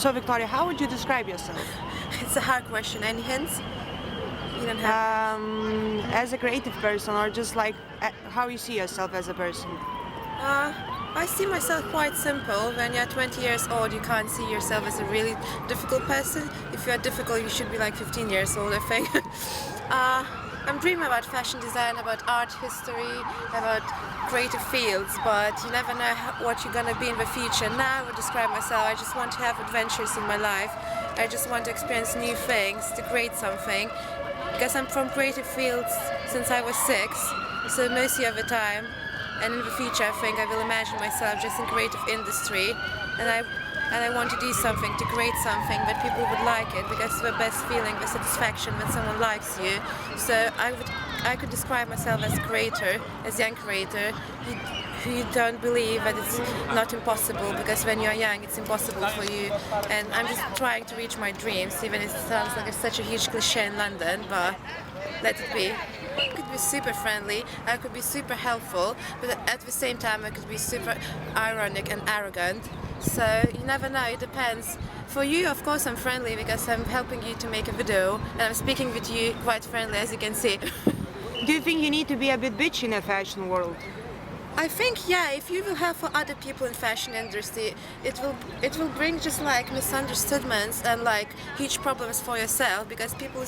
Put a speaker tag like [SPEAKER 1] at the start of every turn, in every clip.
[SPEAKER 1] So Victoria, how would you describe yourself?
[SPEAKER 2] It's a hard question. Any hints? You don't have.
[SPEAKER 1] As a creative person, or just like how you see yourself as a person?
[SPEAKER 2] I see myself quite simple. When you're 20 years old, you can't see yourself as a really difficult person. If you're difficult, you should be like 15 years old, I think. I'm dreaming about fashion design, about art history, about creative fields, but you never know what you're gonna be in the future. Now I would describe myself, I just want to have adventures in my life. I just want to experience new things, to create something. Because I'm from creative fields since I was 6, so mostly of the time. And in the future, I think I will imagine myself just in creative industry, and I want to do something, to create something that people would like it, because it's the best feeling, the satisfaction when someone likes you. So I could describe myself as a creator, as a young creator, who don't believe that it's not impossible, because when you're young, it's impossible for you. And I'm just trying to reach my dreams, even if it sounds like it's such a huge cliche in London, but let it be. I could be super friendly, I could be super helpful, but at the same time I could be super ironic and arrogant. So you never know, it depends. For you, of course, I'm friendly because I'm helping you to make a video, and I'm speaking with you quite friendly, as you can see.
[SPEAKER 1] Do you think you need to be a bit bitchy in the fashion world?
[SPEAKER 2] I think, yeah, if you will have for other people in fashion industry, it will bring just like misunderstandings and like huge problems for yourself, because people,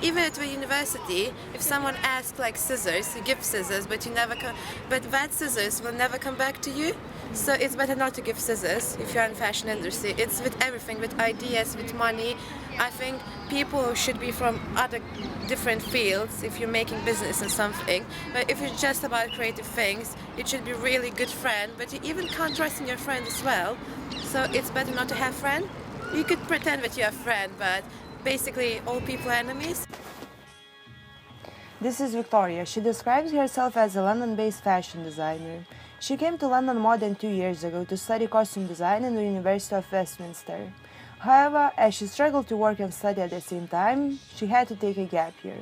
[SPEAKER 2] even at the university, if someone asks like scissors, you give scissors, but that scissors will never come back to you. So it's better not to give scissors if you're in fashion industry. It's with everything, with ideas, with money. I think people should be from other different fields if you're making business or something. But if it's just about creative things, it should be really good friend. But you even can't trust in your friend as well. So it's better not to have friend. You could pretend that you're a friend, but basically all people are enemies.
[SPEAKER 1] This is Victoria. She describes herself as a London-based fashion designer. She came to London more than 2 years ago to study costume design in the University of Westminster. However, as she struggled to work and study at the same time, she had to take a gap year.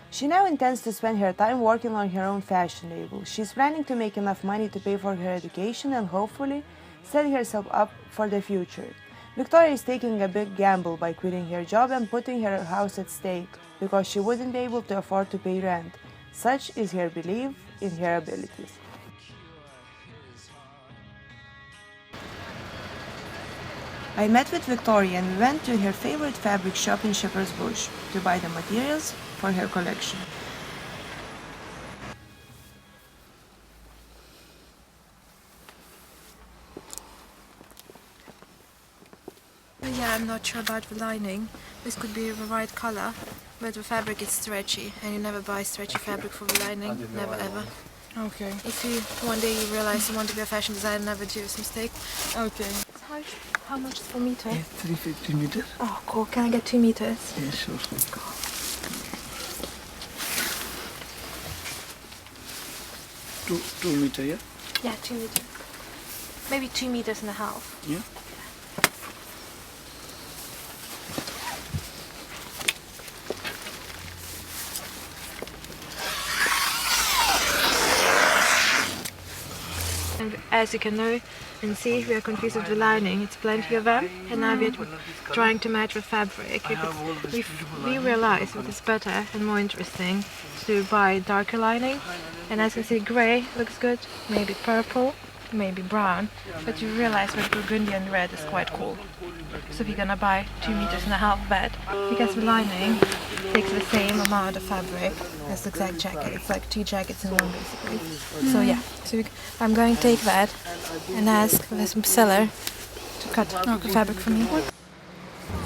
[SPEAKER 1] She now intends to spend her time working on her own fashion label. She's planning to make enough money to pay for her education and hopefully set herself up for the future. Victoria is taking a big gamble by quitting her job and putting her house at stake because she wouldn't be able to afford to pay rent. Such is her belief in her abilities. I met with Victoria and we went to her favorite fabric shop in Shepherd's Bush to buy the materials for her collection.
[SPEAKER 2] Yeah, I'm not sure about the lining. This could be the right color, but the fabric is stretchy, and you never buy stretchy fabric for the lining, never ever.
[SPEAKER 1] Okay.
[SPEAKER 2] If you one day you realize you want to be a fashion designer, never do this mistake.
[SPEAKER 1] Okay.
[SPEAKER 2] How much is per meter?
[SPEAKER 3] 350 meters.
[SPEAKER 2] Oh, cool. Can I get 2 meters?
[SPEAKER 3] Yeah, sure. 2 meter, yeah?
[SPEAKER 2] Yeah, 2 meters. Maybe 2 meters and a half.
[SPEAKER 3] Yeah.
[SPEAKER 2] And as you can know and see, we are confused with the lining. It's plenty of them, and now we're trying to match the fabric. We realize that it's better and more interesting to buy darker lining. And as you can see, grey looks good, maybe purple, maybe brown, but you realize that burgundy and red is quite cool. So we're gonna buy 2 meters and a half bed, because the lining takes the same amount of fabric as the exact jacket. It's like 2 jackets in one basically. So yeah, I'm going to take that and ask the seller to cut the fabric for me.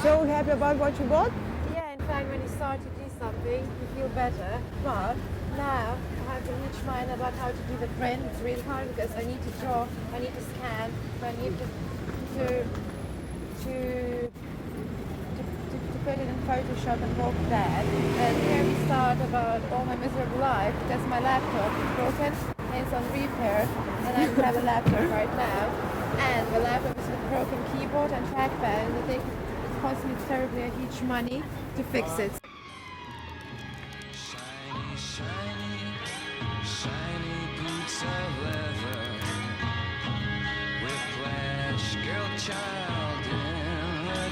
[SPEAKER 1] So happy about what you bought?
[SPEAKER 2] Yeah, in fact, when you start to do something, you feel better. But now I have to reach mine about how to do the print. It's really hard because I need to draw, I need to scan, I need to put it in Photoshop and hope that. And here we start about all my miserable life because my laptop is broken and it's on repair, and I don't have a laptop right now. And the laptop is with broken keyboard and trackpad, and I think it's costing me terribly a huge money to fix it.
[SPEAKER 4] Shiny boots of leather, whiplash, girl child in the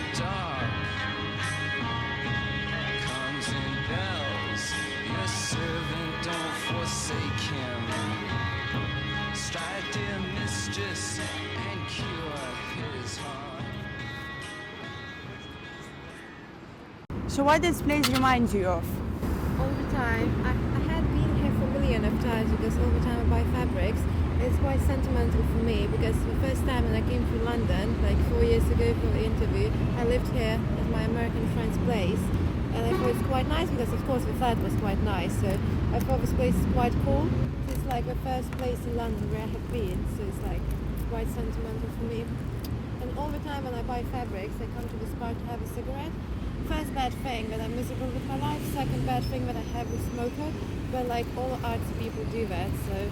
[SPEAKER 1] So what this place reminds you of?
[SPEAKER 2] All the time. I had been here for a million of times because all the time I buy fabrics. It's quite sentimental for me because the first time when I came to London, like 4 years ago for the interview, I lived here at my American friend's place. And I thought it's quite nice because of course the flat was quite nice. So I thought this place is quite cool. It's like the first place in London where I have been. So it's like quite sentimental for me. And all the time when I buy fabrics, I come to this bar to have a cigarette. First bad thing that I'm miserable with my life. Second bad thing that I have is smoker. But like all arts people do that, so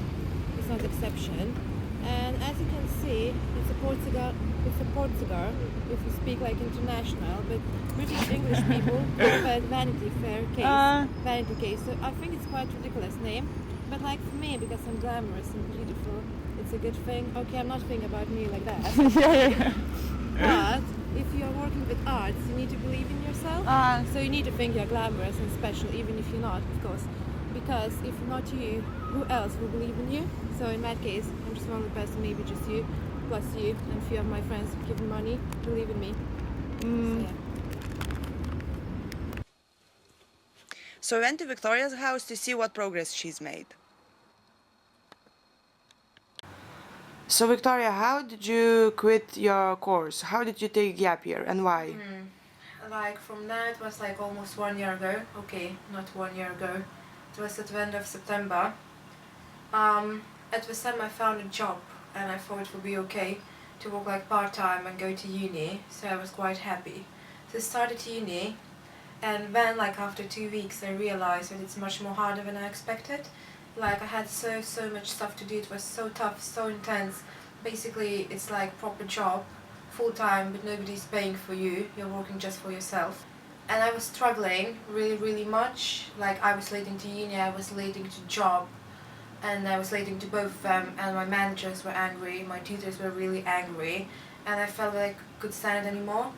[SPEAKER 2] it's not exception. And as you can see, it's a port cigar if you speak like international, but British English people prefer Vanity Fair case, Vanity case. So I think it's quite ridiculous name. But like for me, because I'm glamorous and beautiful, it's a good thing. Okay, I'm not thinking about me like that. But if you're working with arts, you need to believe in yourself. So you need to think you're glamorous and special, even if you're not, of course. Because if not you, who else will believe in you? So in that case, I'm just one person, maybe just you, plus you, and a few of my friends who give me money, believe in me. So, yeah.
[SPEAKER 1] So I went to Victoria's house to see what progress she's made. So Victoria, how did you quit your course? How did you take gap year and why?
[SPEAKER 2] Like from that, it was like almost 1 year ago. Okay, not 1 year ago. It was at the end of September. At the time I found a job and I thought it would be okay to work like part-time and go to uni, so I was quite happy. So I started uni, and then like after 2 weeks I realized that it's much more harder than I expected. Like I had so much stuff to do, it was so tough, so intense. Basically it's like proper job, full-time, but nobody's paying for you, you're working just for yourself. And I was struggling really much. Like I was late into uni, I was late into job, and I was late into both of them, and my managers were angry, my tutors were really angry, and I felt like I couldn't stand it anymore.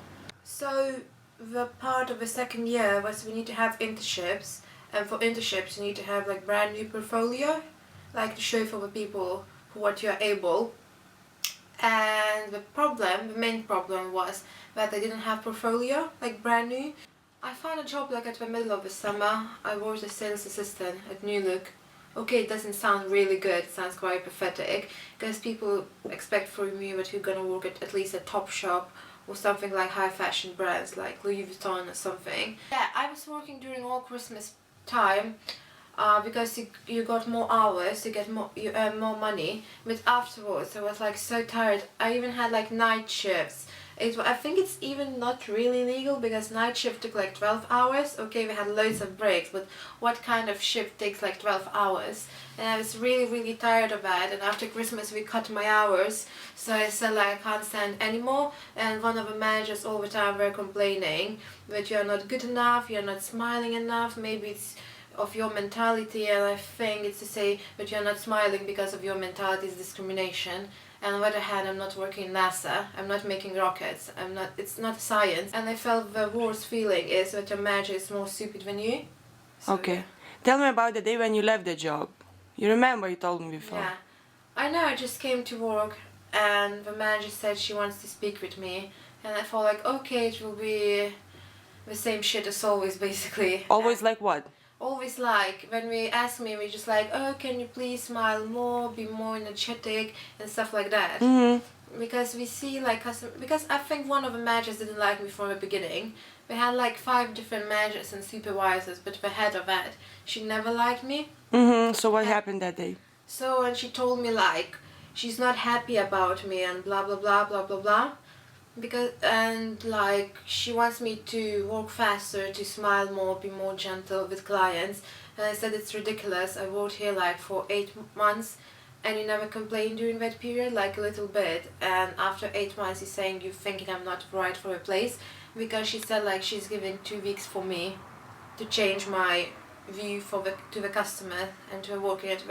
[SPEAKER 2] So the part of the second year was we need to have internships, and for internships you need to have like brand new portfolio, like to show for the people what you're able. And the main problem was that I didn't have portfolio, like brand new. I found a job like at the middle of the summer. I was a sales assistant at New Look. Okay, it doesn't sound really good, it sounds quite pathetic, because people expect from me that you're gonna work at least a Topshop or something like high fashion brands like Louis Vuitton or something. Yeah, I was working during all Christmas time because you got more hours, you earn more money, but afterwards I was like so tired. I even had like night shifts. I think it's even not really legal because night shift took like 12 hours. Okay, we had loads of breaks, but what kind of shift takes like 12 hours? And I was really tired of that, and after Christmas we cut my hours, so I said like I can't stand anymore. And one of the managers all the time were complaining that you're not good enough, you're not smiling enough, maybe it's of your mentality, and I think it's to say that you're not smiling because of your mentality is discrimination. And on the other hand, I'm not working in NASA, I'm not making rockets, it's not science. And I felt the worst feeling is that your manager is more stupid than you. So,
[SPEAKER 1] Okay.
[SPEAKER 2] yeah.
[SPEAKER 1] Tell me about the day when you left the job. You remember you told me before.
[SPEAKER 2] Yeah. I know, I just came to work and the manager said she wants to speak with me. And I thought like, okay, it will be the same shit as always, basically.
[SPEAKER 1] Always like what?
[SPEAKER 2] Always like, when we ask me, we just like, oh, can you please smile more, be more energetic, and stuff like that. Because we see like, because I think one of the managers didn't like me from the beginning. We had like 5 different managers and supervisors, but the head of that, she never liked me.
[SPEAKER 1] So what happened that day?
[SPEAKER 2] So, and she told me like, she's not happy about me and blah blah blah blah blah blah. Because, and like, she wants me to work faster, to smile more, be more gentle with clients. And I said it's ridiculous. I worked here like for 8 months and you never complained during that period, like a little bit. And after 8 months you're saying you're thinking I'm not right for a place. Because she said like she's giving 2 weeks for me to change my view to the customer and to working at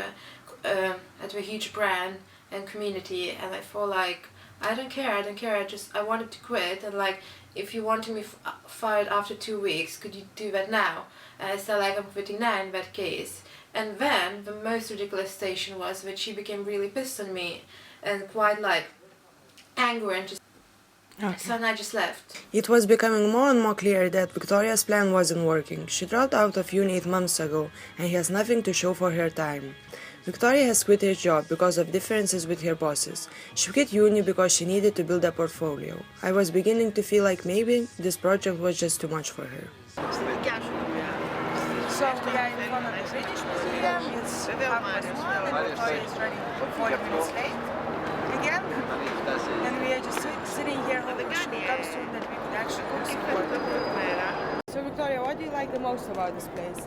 [SPEAKER 2] the huge brand and community. And I feel like I don't care, I wanted to quit, and like, if you wanted me fired after 2 weeks, could you do that now? And I said like, I'm quitting now in that case. And then, the most ridiculous station was that she became really pissed on me, and quite like, angry, and just So then I just left.
[SPEAKER 1] It was becoming more and more clear that Victoria's plan wasn't working. She dropped out of uni 8 months ago and has nothing to show for her time. Victoria has quit her job because of differences with her bosses. She quit uni because she needed to build a portfolio. I was beginning to feel like maybe this project was just too much for her.
[SPEAKER 3] So we are in front of the British Museum. It's 1:30 and Victoria is running 40 minutes late again. And we are just sitting here hoping she will come soon that we could actually go support her. So Victoria, what do you like the most about this place?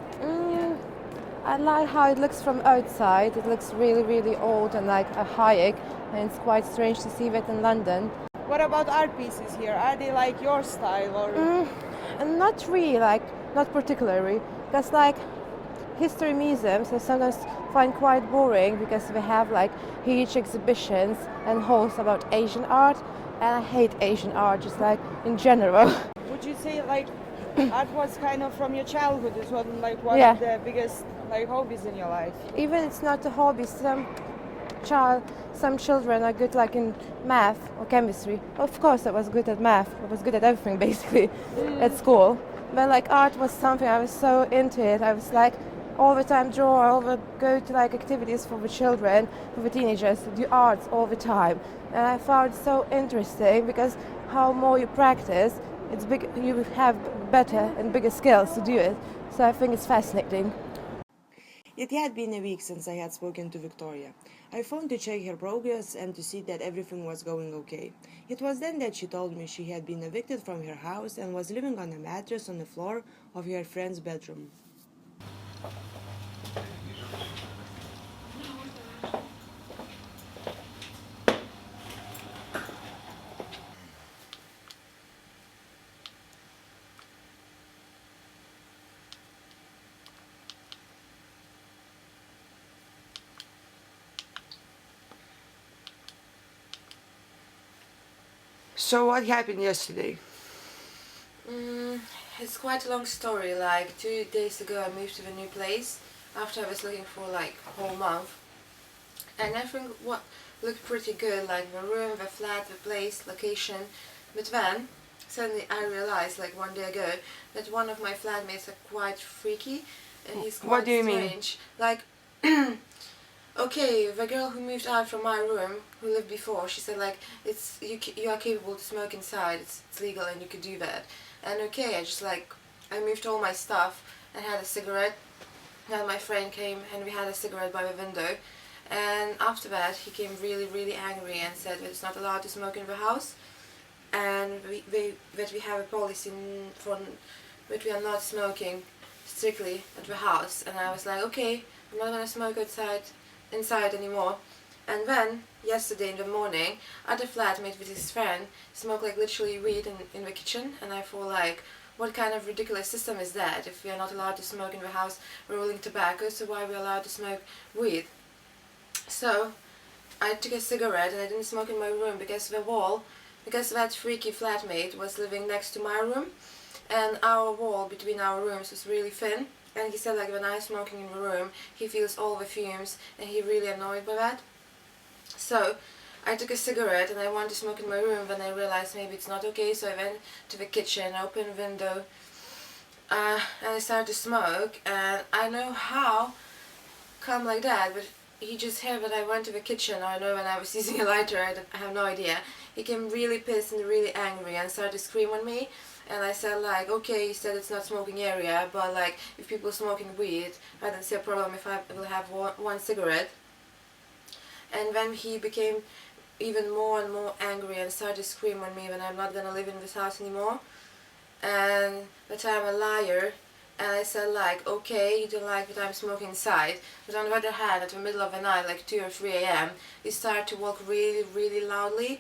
[SPEAKER 5] I like how it looks from outside. It looks really, really old and like a Hayek, and it's quite strange to see that in London.
[SPEAKER 3] What about art pieces here? Are they like your style or?
[SPEAKER 5] And not really, like, not particularly, because like history museums I sometimes find quite boring because we have like huge exhibitions and halls about Asian art, and I hate Asian art just like in general.
[SPEAKER 3] Would you say like art was kind of from your childhood? It wasn't like one
[SPEAKER 5] Yeah.
[SPEAKER 3] of the biggest like hobbies in your life?
[SPEAKER 5] Even it's not a hobby. Some children are good like in math or chemistry. Of course I was good at math. I was good at everything basically at school. But like art was something I was so into it. I was like all the time draw, all the go to like activities for the children, for the teenagers, do arts all the time. And I found it so interesting because how more you practice, you have better and bigger skills to do it. So I think it's fascinating.
[SPEAKER 1] It had been a week since I had spoken to Victoria. I phoned to check her progress and to see that everything was going okay. It was then that she told me she had been evicted from her house and was living on a mattress on the floor of her friend's bedroom. So what happened yesterday?
[SPEAKER 2] It's quite a long story. Like 2 days ago I moved to a new place after I was looking for like a whole month. And everything looked pretty good, like the room, the flat, the place, location. But then suddenly I realized like one day ago that one of my flatmates are quite freaky and he's quite
[SPEAKER 1] What do you mean?
[SPEAKER 2] strange. Like okay, the girl who moved out from my room, who lived before, she said like you are capable to smoke inside. It's legal and you could do that. And okay, I moved all my stuff and had a cigarette. Then my friend came and we had a cigarette by the window. And after that, he came really angry and said that it's not allowed to smoke in the house, and that we have a policy that we are not smoking strictly at the house. And I was like, okay, I'm not gonna smoke inside anymore. And then yesterday in the morning, other flatmate with his friend smoked like literally weed in the kitchen, and I thought like, what kind of ridiculous system is that? If we are not allowed to smoke in the house rolling tobacco, so why are we allowed to smoke weed? So I took a cigarette and I didn't smoke in my room because that freaky flatmate was living next to my room, and our wall between our rooms was really thin, and he said like when I'm smoking in the room he feels all the fumes and he really annoyed by that. So I took a cigarette and I wanted to smoke in my room, then I realized maybe it's not okay, so I went to the kitchen, opened the window, and I started to smoke. And I know how come like that, but he just heard that I went to the kitchen, or I know when I was using a lighter, I have no idea. He came really pissed and really angry and started to scream on me. And I said like, okay, you said it's not smoking area, but like if people are smoking weed, I don't see a problem if I will have one cigarette. And then he became even more and more angry and started to scream on me when I'm not gonna live in this house anymore, and that I'm a liar. And I said like, okay, you don't like that I'm smoking inside, but on the other hand, at the middle of the night, like 2 or 3 a.m, he started to walk really loudly,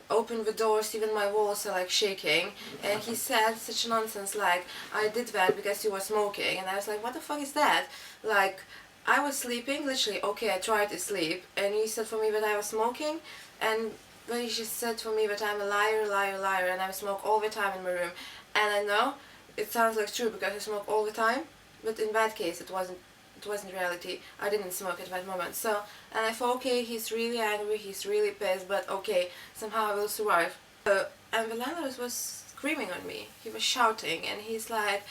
[SPEAKER 2] open the doors, even my walls are like shaking, and he said such nonsense like, I did that because you were smoking. And I was like, what the fuck is that? Like, I was sleeping, literally, okay, I tried to sleep, and he said for me that I was smoking, and then he just said for me that I'm a liar, and I smoke all the time in my room. And I know it sounds like true because I smoke all the time, but in that case it wasn't reality. I didn't smoke at that moment. So, and I thought, okay, he's really angry, he's really pissed, but okay, somehow I will survive. And the landlord was screaming on me. He was shouting, and he's like,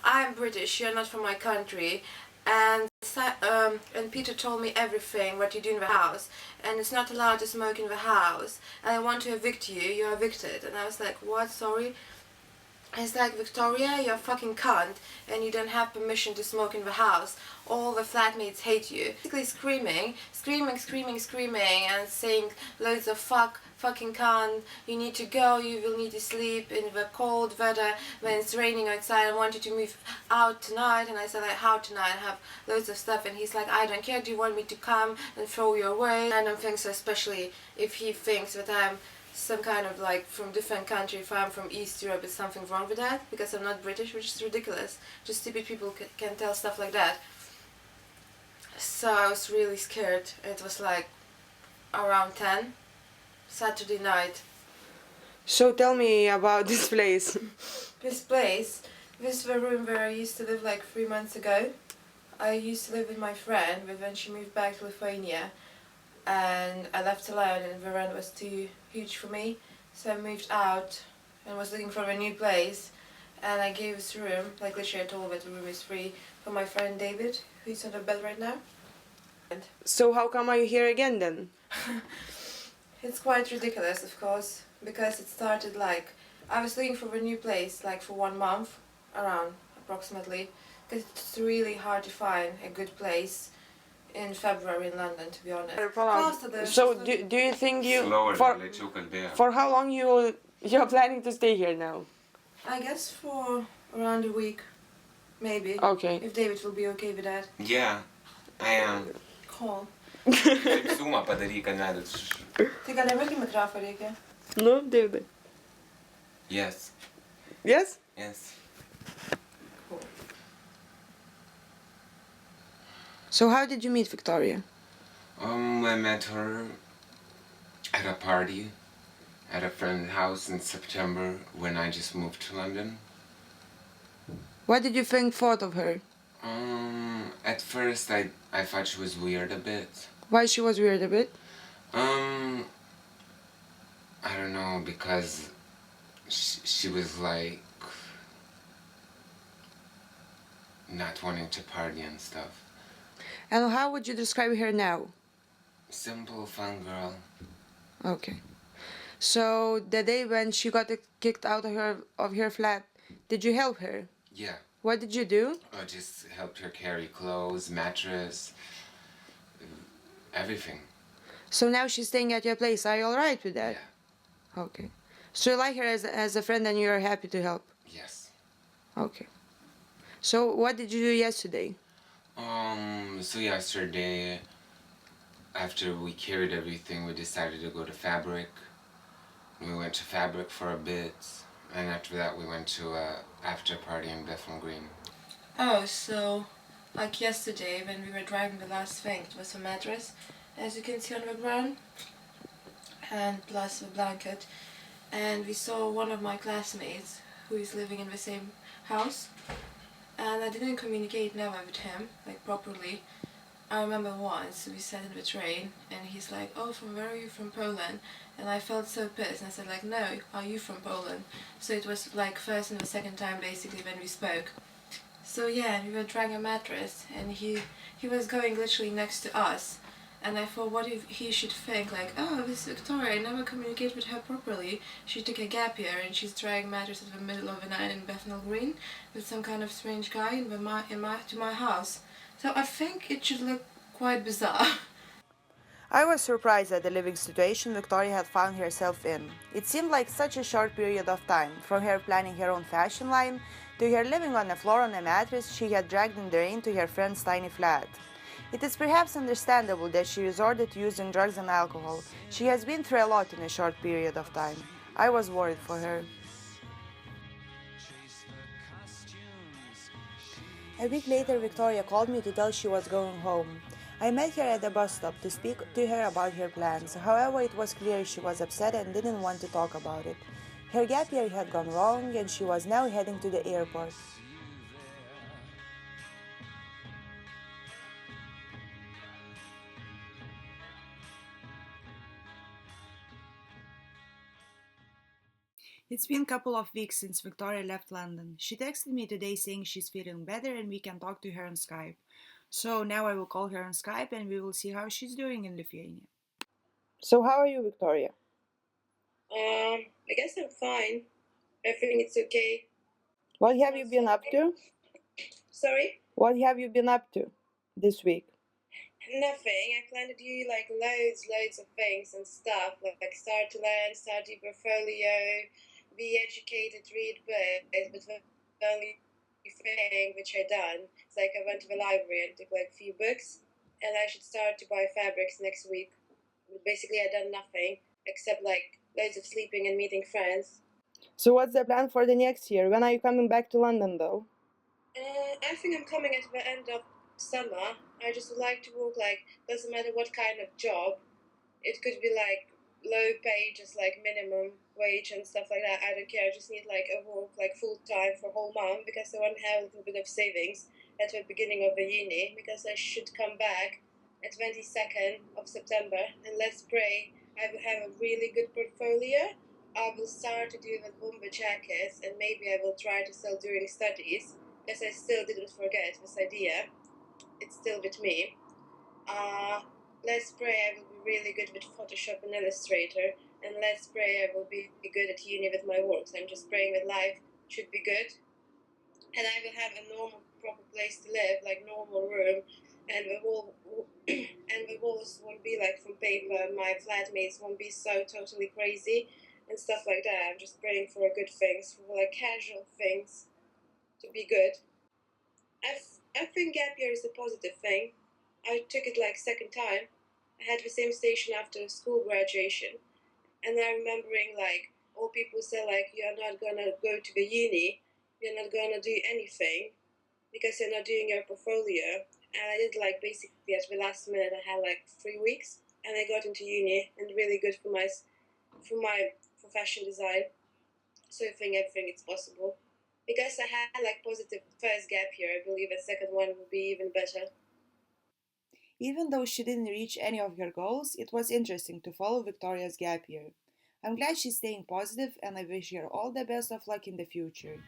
[SPEAKER 2] "I'm British. You're not from my country." And Peter told me everything what you do in the house, and it's not allowed to smoke in the house. And I want to evict you. You're evicted. And I was like, "What? Sorry." It's like, "Victoria, you're a fucking cunt, and you don't have permission to smoke in the house. All the flatmates hate you." Basically screaming, and saying loads of fucking cunt, you need to go, you will need to sleep in the cold weather when it's raining outside. I want you to move out tonight. And I said, like, "How tonight? I have loads of stuff." And he's like, "I don't care, do you want me to come and throw you away?" Random things, especially if he thinks that I'm some kind of like from different country. If I'm from East Europe, is something wrong with that because I'm not British, which is ridiculous. Just stupid people can tell stuff like that. So I was really scared. It was like around 10 Saturday night.
[SPEAKER 3] So tell me about this place.
[SPEAKER 2] This place, this is the room where I used to live like 3 months ago. I used to live with my friend, but when she moved back to Lithuania, and I left alone, and the rent was too huge for me, so I moved out and was looking for a new place. And I gave this room, like literally I told her that the room is free, for my friend David, who's on the bed right now.
[SPEAKER 3] So how come are you here again then?
[SPEAKER 2] It's quite ridiculous, of course, because it started like, I was looking for a new place like for 1 month, around approximately, because it's really hard to find a good place in February in London, to be honest. Close to the-
[SPEAKER 3] So do you think you
[SPEAKER 6] Slower
[SPEAKER 3] for,
[SPEAKER 6] than lėčiau kalbėjo.
[SPEAKER 3] for how long you're planning to stay here now?
[SPEAKER 2] I guess for around a week, maybe.
[SPEAKER 3] Okay.
[SPEAKER 2] If David will be okay with that.
[SPEAKER 6] Yeah, I am.
[SPEAKER 2] Cool.
[SPEAKER 6] Taip sumą padaryk, kad nedat.
[SPEAKER 2] Tai gal irgi mikrofą reikia?
[SPEAKER 3] No, David.
[SPEAKER 6] Yes,
[SPEAKER 3] Yes?
[SPEAKER 6] yes.
[SPEAKER 2] Cool.
[SPEAKER 3] So how did you meet Victoria?
[SPEAKER 6] I met her at a party at a friend's house in September when I just moved to London.
[SPEAKER 3] What did you thought of her?
[SPEAKER 6] At first I thought she was weird a bit.
[SPEAKER 3] Why she was weird a bit?
[SPEAKER 6] I don't know, because she was like not wanting to party and stuff.
[SPEAKER 3] And how would you describe her now?
[SPEAKER 6] Simple, fun girl.
[SPEAKER 3] Okay. So the day when she got kicked out of her flat, did you help her?
[SPEAKER 6] Yeah.
[SPEAKER 3] What did you do?
[SPEAKER 6] I just helped her carry clothes, mattress, everything.
[SPEAKER 3] So now she's staying at your place. Are you alright with that?
[SPEAKER 6] Yeah.
[SPEAKER 3] Okay. So you like her as a friend and you're happy to help?
[SPEAKER 6] Yes.
[SPEAKER 3] Okay. So what did you do yesterday?
[SPEAKER 6] So yesterday, after we carried everything, we decided to go to Fabric. We went to Fabric for a bit, and after that we went to a after party in Bethnal Green.
[SPEAKER 2] Oh, so like yesterday when we were driving, the last thing, it was a mattress, as you can see on the ground, and plus a blanket. And we saw one of my classmates who is living in the same house, and I didn't communicate never with him, like properly. I remember once we sat in the train and he's like, "Oh, from where are you? From Poland?" And I felt so pissed and I said like, "No, are you from Poland?" So it was like first and the second time basically when we spoke. So yeah, we were trying a mattress and he was going literally next to us. And I thought, what if he should think like, "Oh, this Victoria, I never communicate with her properly. She took a gap year and she's trying mattress at the middle of the night in Bethnal Green with some kind of strange guy to my house." So I think it should look quite bizarre.
[SPEAKER 1] I was surprised at the living situation Victoria had found herself in. It seemed like such a short period of time, from her planning her own fashion line to her living on the floor on a mattress she had dragged in the rain to her friend's tiny flat. It is perhaps understandable that she resorted to using drugs and alcohol. She has been through a lot in a short period of time. I was worried for her. A week later, Victoria called me to tell she was going home. I met her at the bus stop to speak to her about her plans. However, it was clear she was upset and didn't want to talk about it. Her gap year had gone wrong and she was now heading to the airport.
[SPEAKER 3] It's been a couple of weeks since Victoria left London. She texted me today saying she's feeling better and we can talk to her on Skype. So now I will call her on Skype and we will see how she's doing in Lithuania.
[SPEAKER 1] So, how are you, Victoria?
[SPEAKER 2] I guess I'm fine. I think it's okay.
[SPEAKER 1] What have you been up to?
[SPEAKER 2] Sorry?
[SPEAKER 1] What have you been up to this week?
[SPEAKER 2] Nothing. I plan to do like loads of things and stuff. Like start to learn, start to do portfolio, be educated, read books. But the only thing which I done is like I went to the library and took like a few books, and I should start to buy fabrics next week. But basically, I done nothing except like loads of sleeping and meeting friends.
[SPEAKER 1] So, what's the plan for the next year? When are you coming back to London, though?
[SPEAKER 2] I think I'm coming at the end of summer. I just would like to work like doesn't matter what kind of job. It could be like low pay, just like minimum wage and stuff like that. I don't care. I just need like a work like full time for a whole month because I want to have a little bit of savings at the beginning of the uni because I should come back at 22nd of September, and let's pray I will have a really good portfolio. I will start to do the bomber jackets and maybe I will try to sell during studies because I still didn't forget this idea. It's still with me. Let's pray I will be really good with Photoshop and Illustrator, and let's pray I will be good at uni with my works. I'm just praying that life should be good, and I will have a normal, proper place to live, like normal room, and the walls won't be like from paper. My flatmates won't be so totally crazy and stuff like that. I'm just praying for good things, for like casual things, to be good. I think gap year is a positive thing. I took it like second time. I had the same station after school graduation, and I'm remembering like all people say like you're not gonna go to the uni, you're not gonna do anything because you're not doing your portfolio. And I did like basically at the last minute. I had like 3 weeks, and I got into uni and really good for my for fashion design. So I think everything is possible. Because I had like positive first gap year, I believe a second one would be even better.
[SPEAKER 3] Even though she didn't reach any of her goals, it was interesting to follow Victoria's gap year. I'm glad she's staying positive and I wish her all the best of luck in the future.